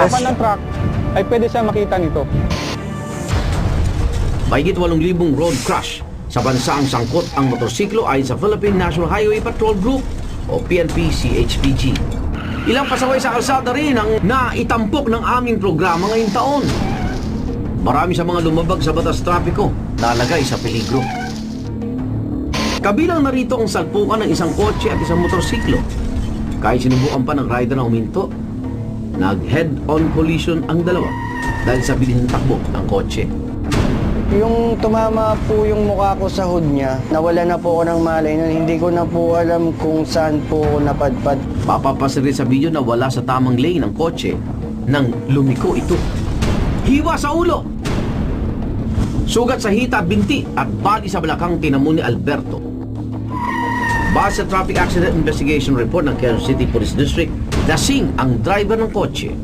harapan ng truck, ay pwede siya makita nito. Mahigit 8,000 road crash sa bansa ang sangkot ang motorsiklo ayon sa Philippine National Highway Patrol Group o PNP-CHPG. Ilang pasaway sa kalsada rin ang naitampok ng aming programa ngayong taon. Marami sa mga lumabag sa batas trapiko nalagay sa peligro. Kabilang narito ang salpukan ng isang kotse at isang motorsiklo. Kahit sinubukan pa ng rider na huminto, nag-head-on collision ang dalawa dahil sa bilis ng takbo ng kotse. Yung tumama po yung mukha ko sa hood niya, nawala na po ako ng malay nun. Hindi ko na po alam kung saan po ako napadpad. Papapasin rin sa video na wala sa tamang lane ng kotse nang lumiko ito. Hiwa sa ulo! Sugat sa hita, binti at bali sa balakang tinamo ni Alberto. Base sa Traffic Accident Investigation Report ng Quezon City Police District, lasing ang driver ng kotse